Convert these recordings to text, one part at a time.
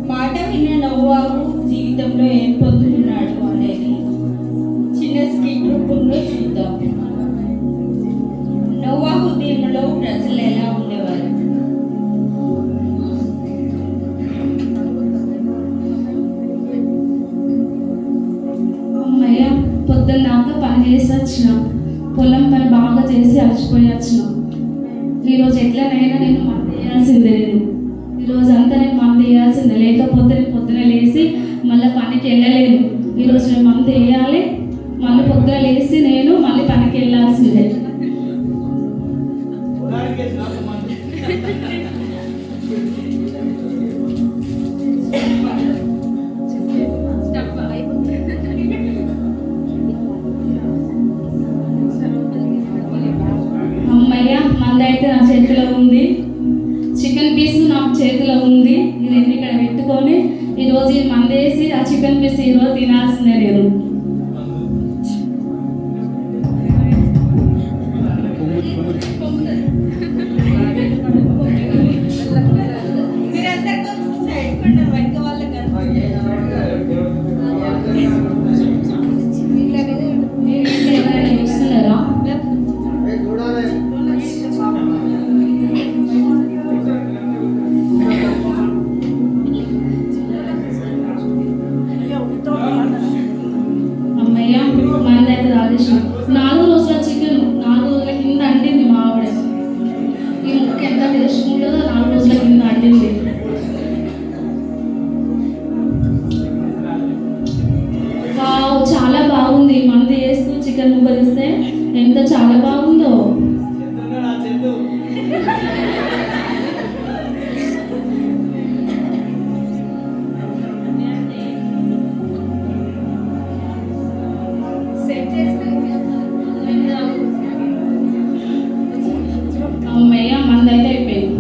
మాట విన్న నోవాహు జీవితంలో ఏం పొందుతున్నాడు అనేది చిన్న స్కిట్ రూపంలో చూద్దాం. నోవాహు దినములో ప్రజలు ఎలా ఉండేవారు? అమ్మయ్య, పొద్దున్న దాకా పని చేసి వచ్చిన, పొలం పని బాగా చేసి అలసిపోయి వచ్చిన. ఈరోజు ఎట్లనైనా నేను మంది వేయాల్సిందే. ఈరోజు అంతా నేను మంది వేయాల్సిందే, లేకపోతే నేను పొద్దున లేచి మళ్ళీ పనికి వెళ్ళలేను. ఈరోజు నేను మంది వేయాలి, మళ్ళీ పొద్దున లేచి నేను మళ్ళీ పనికి వెళ్ళాల్సిందే. అమ్మయ్య, మందైతే నా చేతిలో ఉంది, చికెన్ పీస్ నాకు చేతిలో ఉంది. ఈ రెండు ఇక్కడ పెట్టుకొని ఈరోజు ఈ మందేసి ఆ చికెన్ పీస్ ఈరోజు తినాల్సిందే నేను. చూస్తున్నారా? అమ్మయ్య, మందైతే రాజేశ్వరం 4 రోజుల చికెన్ 4 రోజుల కింద అండింది మా ఆవిడ. ఈ ముక్క ఎంత టేస్ట్ ఉంటుందో 4 రోజుల కింద అండింది. వావ్, చాలా బాగుంది. మంది వేస్తూ చికెన్ ముక్క తీస్తే ఎంత చాలా బాగుందో. అమ్మయ్య, మంది అయితే అయిపోయింది.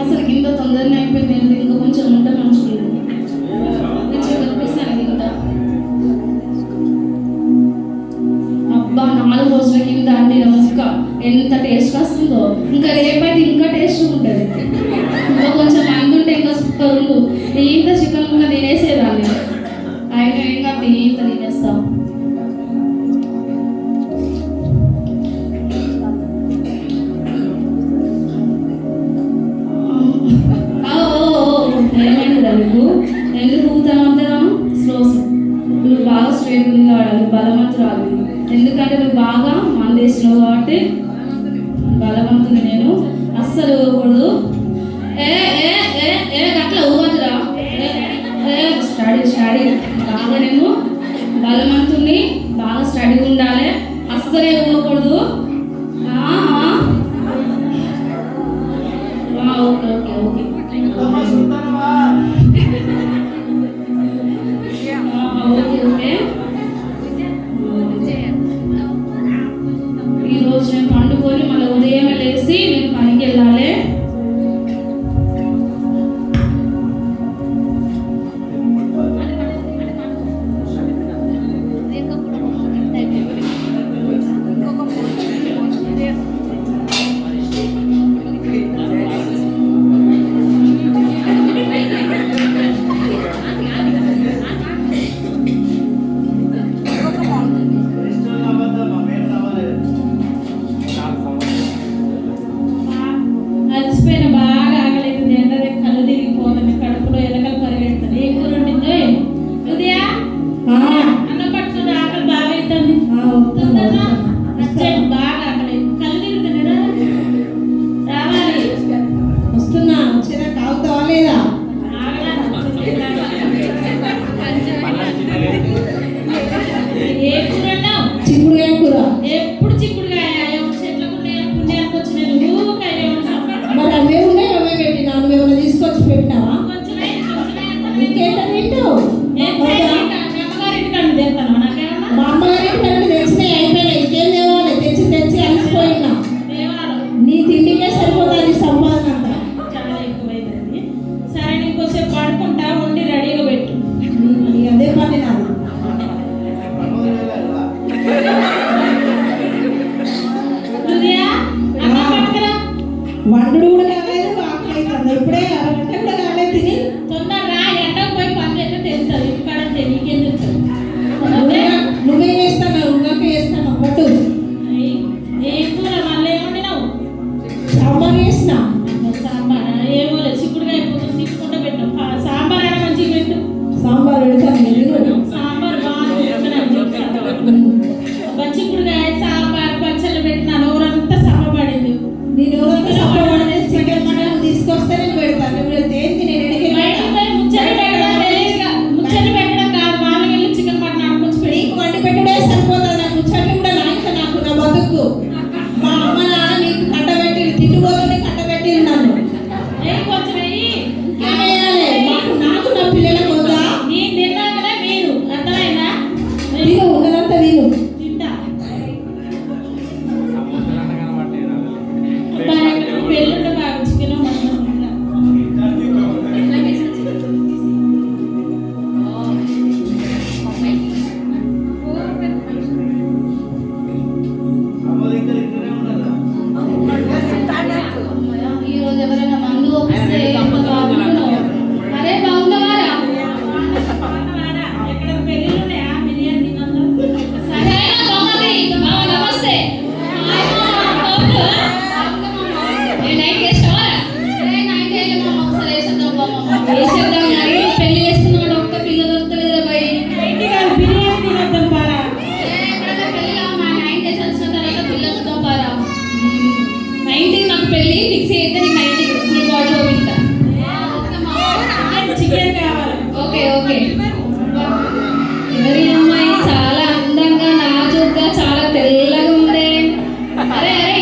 అసలు కింద తొందరనే అయిపోయింది. ఇంకా కొంచెం ఉంటే మంచిది. చికెన్ పీస్ అని కింద అబ్బా, 4 రోజుల కింద అండిన ముక్క ఎంత టేస్ట్ వస్తుందో. ఇంకా రేపటి ఇంకా టేస్ట్ ఉంటుంది. ఇంకా కొంచెం మంది ఉంటే ఇంకా సూపర్ ఉండు. ఇంత చికెన్ ముక్క తినేసేదాన్ని. అయినా ఇంకా ఇంత తినేస్తాం. ఏమైందిరా నీకు? ఎందుకు ఊతాను అంటున్నాను? నువ్వు బాగా స్ట్రేట్ ఉంది కాబట్టి బలవంతురాలు. ఎందుకంటే నువ్వు బాగా మందేసినావు కాబట్టి బలవంతుని నేను. అస్సలు ఊగకూడదు. ఏ ఏ ఏ ఏ అట్లా ఊగదురా. స్టడీ బాగా నేను బలవంతుని, బాగా స్టడీ ఉండాలి. అస్సలే ఊగకూడదు. Okay okay okay okay. ఈరోజు నేను పండుకొని మళ్ళీ ఉదయం లేచి నేను పనికి వెళ్ళాలి. అలసిపోయిన బాగా ఆకలింది. ఎండదే కళ్ళు తిరిగిపోతుంది, కడుపులో ఎలకలు పరిగెడుతుంది. ఏ కూర ఉండిందో ఉదయా అన్నం పట్టుకుని ఆకలి బాగా అవుతుంది. బాగా ఆకలి, కళ్ళు తిరుగుతున్నాడా? రావాలి, వస్తున్నా. వచ్చినా తాగుతావా లేదా? ఏ కూర అన్నావు? చిక్కుడుకాయ కూర. ఎప్పుడు చిక్కుడుకాయ చెట్లకు పుణ్యానికి వచ్చిన మరి అవే ఉన్నాయి, అవే పెట్టినా. నువ్వు ఏమైనా తీసుకొచ్చి పెట్టినావా? ఇంకేంట తింటావు? మా అమ్మగారి ఇంటికి తెచ్చినాయి, అయిపోయినాయి. ఇంకేం తేవాలి? తెచ్చి తెచ్చి అలసిపోయినా. నీ తిండికే సరిపోతుంది సంపాదన అంతా. చాలా ఎక్కువైందండి. సరే వేసేద్దాం కానీ పెళ్లి చేసుకున్నాడు ఒక్క పిల్ల దొరకలేదు భయ్. బిర్యానీ తినొద్దాం పారా. పెళ్ళి మా 90 వచ్చిన తర్వాత పిల్ల చూద్దాం పారా. 90 నాకు పెళ్లి ఫిక్స్ అయితే నీకు 90 ఫుల్ బాడీ ఓపిస్తా. చికెన్ కావాలి. Okay okay. ఎవరి అమ్మాయి చాలా అందంగా నాజుగ్గా చాలా తెల్లగా ఉంది. అరే అరే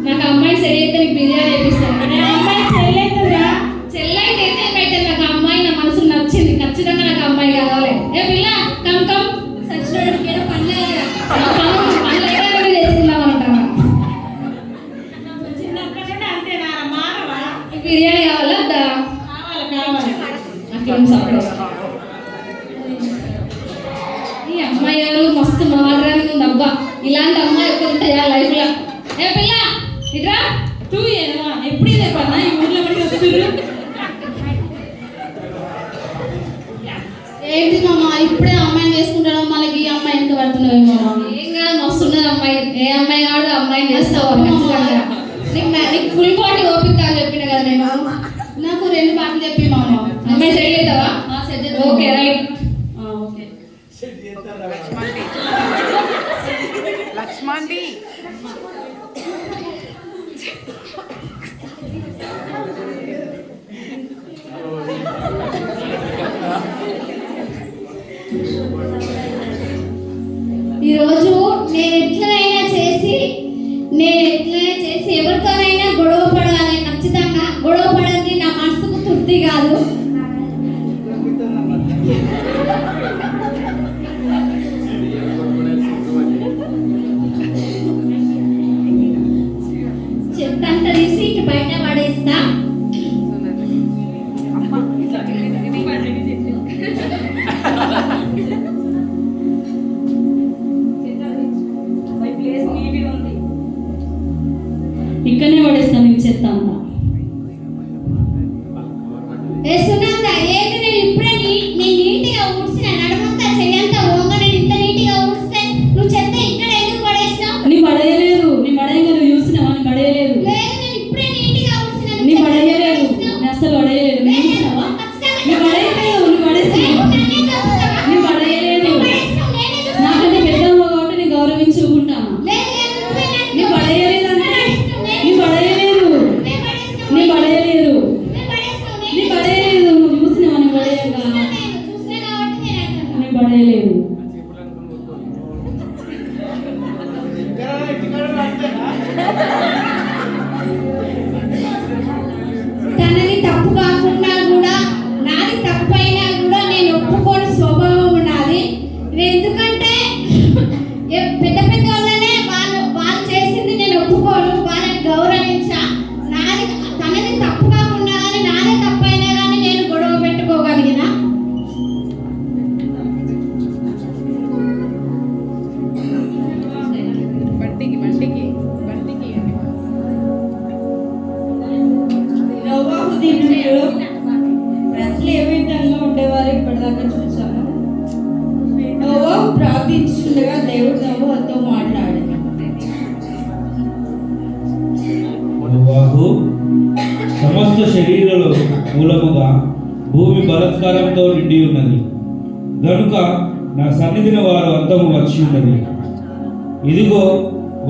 నాకు అమ్మాయి సరి అయితే నీకు బిర్యానీ వేపిస్తాను. అమ్మాయి చెల్లెతుందా? చెల్లైతే అయితే పెట్టాను. నాకు అమ్మాయి నా మనసుకు నచ్చింది. ఖచ్చితంగా నాకు అమ్మాయి కావాలి. ఏ పిల్ల కమ్ కమ్ సచ్చినోడికి ఏదో పని చేసుకుందాం అంటావా? చిన్నప్పటి నుండి అంతేనా మానవా? బిర్యానీ కావాలా వద్దా? కావాలి. నాకేం సపరేట్. ఈ అమ్మాయి ఎవరు మస్తు మోడర్న్ ఉంది అబ్బా. ఇలాంటి అమ్మాయి ఎక్కడ ఉంటాయా లైఫ్ లో? ఏ పిల్ల ఇట్రా. ఎప్పుడు ఇదే పన్నా ఈ ఊర్లో పడి వస్తున్నారు. ఏంటి మామ ఇప్పుడే అమ్మాయిని చేసుకుంటాను మళ్ళీ ఈ అమ్మాయి ఎంత పడుతున్నావు మామ? ఏం కాదు వస్తున్నది అమ్మాయి. ఏ అమ్మాయి కాదు అమ్మాయిని చేస్తావు ఖచ్చితంగా. నీకు ఫుల్ పార్టీ ఓపిక అని చెప్పిన కదా నేను. నాకు 2 పాటలు చెప్పి మామ. అమ్మాయి సెట్ అవుతావా? Okay right. ఓకే లక్ష్మణ్ డి ఈరోజు నేను ఎట్లనైనా చేసి ఎవరితోనైనా గొడవ పడాలి. ఖచ్చితంగా గొడవ పడేది నా మనసుకు తృప్తి కాదు. చెత్త అంతా తీసి ఇక బయట పడేస్తా. ఇక్కడనే పడేస్తాను నేను చెత్త అంతా. ఏ సునంద ఏది నేను ఇప్పుడే నేను నీట్గా ఊడ్చిన నడుమంతా చెయ్యంతా ఓంగ నేను ఇంత నీట్గా ఊడ్స్తే నువ్వు చెత్త ఇక్కడ ఎందుకు పడేసినావు? నీ పడేయలేదు. నీ పడేయగా నువ్వు చూసినావా? నీ పడేయలేదు. లేదు నేను ఇప్పుడే నీట్గా ఊడ్చిన నీ పడేయలేదు. నేను అసలు పడేయలేదు. నువ్వు చూసినావా? నీ పడేయలేదు. నువ్వు పడేసినావా? నీ పడేయలేదు. నాకంటే పెద్దమ్మ కాబట్టి నేను గౌరవించి ఊరుకుంటాను. నీ పడేయలేదు అంటే నీ పడేయలేదు. నీ పడేయలేదు. నీ పడేయలేదు. నువ్వు చూసినావా? నీ పడేయగా నీ పడేయలేదు. తనది తప్పు కాకుండా కూడా నాది తప్పు అయినా కూడా నేను ఒప్పుకోని స్వభావం ఉన్నది. ఎందుకంటే పెద్ద పెద్ద వాళ్ళనే వాళ్ళు చేసింది నేను ఒప్పుకోను. వాళ్ళని గౌరవించా. తనది తప్పు కాకుండా కానీ నాదే తప్పు అయినా కానీ నేను గొడవ పెట్టుకోగలిగిన. నోవాహు దినములలో ప్రజలు ఏ విధంగా ఉండేవారు ఇప్పటిదాకా చూసాము. నోవాహు ప్రార్థించుండగా దేవుడు నోవాహుతో మాట్లాడాడు. నోవాహు సమస్త శరీరాలు మూలముగా భూమి బలత్కారంతో నిండి ఉన్నది గనుక నా సన్నిధిని వారు అంతము వచ్చి ఉన్నది. ఇదిగో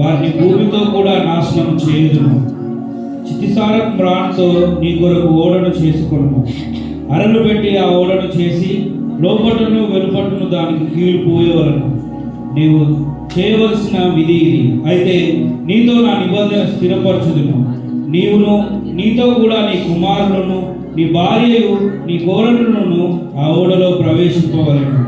వారిని భూమితో కూడా నాశనం చేయుదును. చితిసారం మ్రాన్తో నీ కొరకు ఓడను చేసుకొను. అరలు పెట్టి ఆ ఓడను చేసి లోపటను వెలుపటను దానికి కీలు పోయేవలను. నీవు చేయవలసిన విధి ఇది. అయితే నీతో నా నిబంధన స్థిరపరచుదును. నీవును నీతో కూడా నీ కుమారులను నీ భార్యయు నీ గోరలను ఆ ఓడలో ప్రవేశింపవలను.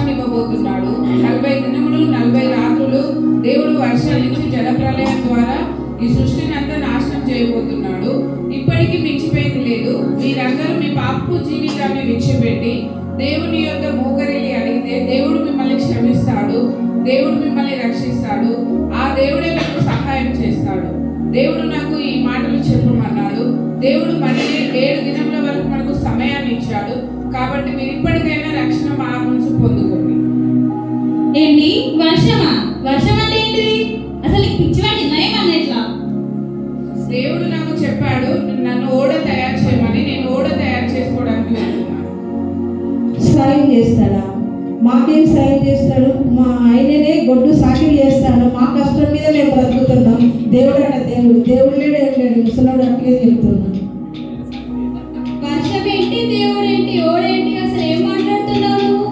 వర్షాన్ని ఇవ్వబోతున్నాడు. 40 దినములు 40 రాత్రులు దేవుడు వర్షాలిచ్చి జలప్రలయం ద్వారా ఈ సృష్టిని అంతా నాశనం చేయబోతున్నాడు. ఇప్పటికీ మించిపోయింది లేదు. మీరందరూ మీ పాపపు జీవితాన్ని విడిచిపెట్టి దేవుని యొక్క మోకరిల్లి అడిగితే దేవుడు మిమ్మల్ని క్షమిస్తాడు, దేవుడు మిమ్మల్ని రక్షిస్తాడు, ఆ దేవుడే మీకు సహాయం చేస్తాడు. దేవుడు నాకు ఈ మాటలు చెప్పమన్నాడు. దేవుడు మళ్ళీ 7 దినముల వరకు మనకు సమయాన్ని ఇచ్చాడు. కాబట్టి మీరు ఇప్పటికైనా రక్షణ మార్గం నుంచి పొందుకోండి. ఏంటి వర్షమా? వర్షం అంటే ఏంటిది? అసలు నీకు పిచ్చివాడి నయమన్న ఎట్లా? దేవుడు నాకు చెప్పాడు నన్ను ఓడ తయారు చేయమని. నేను ఓడ తయారు చేసుకోవడానికి వెళ్తున్నాను. సాయం చేస్తాడా? మాకేం సాయం చేస్తాడు? మా ఆయననే గొడ్డు సాకిరి చేస్తాడు. మా కష్టం మీద మేము బ్రతుకుతున్నాం. దేవుడు అట దేవుడు లేడు ఏం లేడు. ముసలాడు అట్లే చెప్తున్నాం. వర్షం ఏంటి, దేవుడు ఏంటి, ఓడేంటి? అసలు ఏం మాట్లాడుతున్నావు నువ్వు?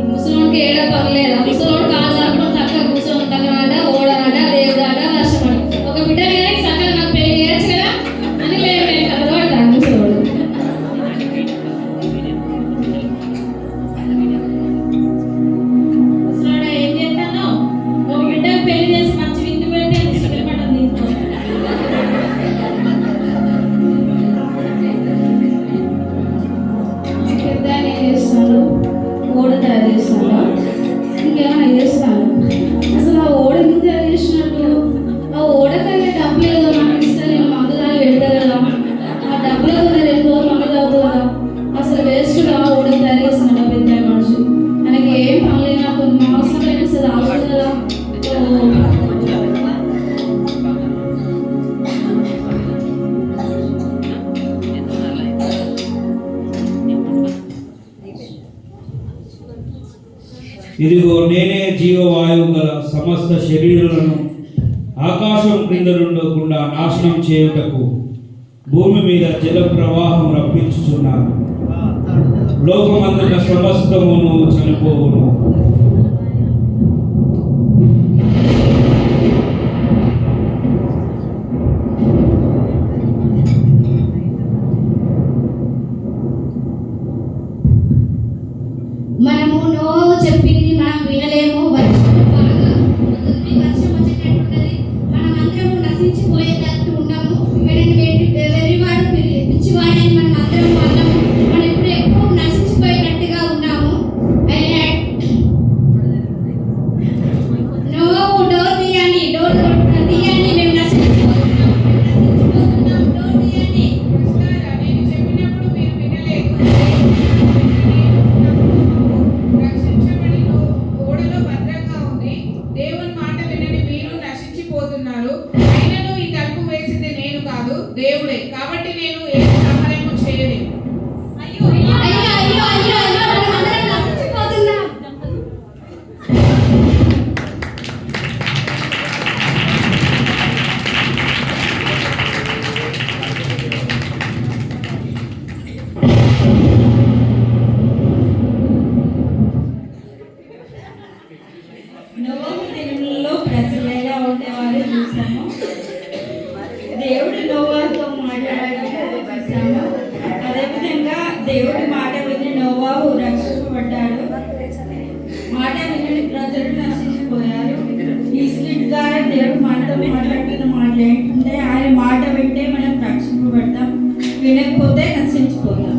ముసలోడికి ఏడా పర్లేదా? ముసలోడు కాదు అనుకుని చక్కగా కూర్చొని ఉంటాడ, ఓడనాడ, దేవుడాడ, వర్షం ఒక బిడ్డ మీద చక్కగా నాకు పెళ్లి చేయొచ్చు కదా అని లేదు కలవాడదా ముసలోడు. ముసలోడ ఏం చేస్తాను? ఒక బిడ్డకు పెళ్లి చేసి మంచి విందు పెడితే చికెన్ మటన్ తీసుకోవాలి. పెద్ద ఆయన ఏం చేస్తాడు? ఓడ తయారు చేస్తాడు. ఇంకేమైనా చేస్తాడు? అసలు ఆ ఓడ ఎందుకు తయారు చేసినట్టు? ఆ ఓడ తయారు డబ్బులు ఏదో మనకి ఇస్తే నేను మందు తాగి వెళ్తా కదా, ఆ డబ్బులతో 2 రోజులు మందు తాగుతుంది కదా. అసలు వేస్ట్గా ఓడ తయారు చేస్తున్నాడు ఆ పెద్ద మనిషి. ఆయనకి ఏం పని లేనట్టు మాంసం వేస్తే తాగుతుంది కదా. ఇదిగో నేనే జీవవాయువు గల సమస్త శరీరులను ఆకాశం క్రింద నుండకుండా నాశనం చేయుటకు భూమి మీద జల ప్రవాహం రప్పించుచున్నాను. లోకమందున సమస్తమును చనిపోవును. మనము నోవాహు చెప్పింది మనం వినలేము. వర్షం బాగా ఉంటుంది, వర్షం వచ్చేటట్టుంటది. మనం అందరము నశించిపోయేటట్టు ఉన్నాము. వెర్రివాడు పిచ్చివాడని మనం అందరం వాళ్ళము. మనం ఎప్పుడు నశించిపోయినట్టుగా ఉన్నాము. నోవాహు డోర్ తీయండి, డోర్ తీయండి, మేము నశించిపోతున్నాం, డోర్ తీయండి. నేను చెప్పినప్పుడు మీరు వినలేదు. రక్షించబడి ఓడలో భద్రంగా ఉంది. దేవుని మాట వినని మీరు నశించిపోతున్నారు. అయినను ఈ తలుపు వేసింది నేను కాదు, దేవుడే. కాబట్టి నేను ఏ సహాయము చేయలేను. అయ్యో అయ్యో అయ్యో అయ్యో అయ్యో మనం అందరం నశించిపోతున్నాం. నోవాహు దినములలో ప్రజలైనా ఉండేవారు చూసాము. దేవుడు నోవాహుతో మాట్లాడాడు చూసాము. అదేవిధంగా దేవుడి మాట విని నోవాహు రక్షింపబడ్డాడు. మాట విని ప్రజలు నశించిపోయారు. ఈ స్లిట్ ద్వారా దేవుడు మనతో మాట్లాడుతున్న మాటలు ఏంటంటే ఆయన మాట వింటే మనం రక్షింపబడతాం, వినకపోతే నశించిపోతాం.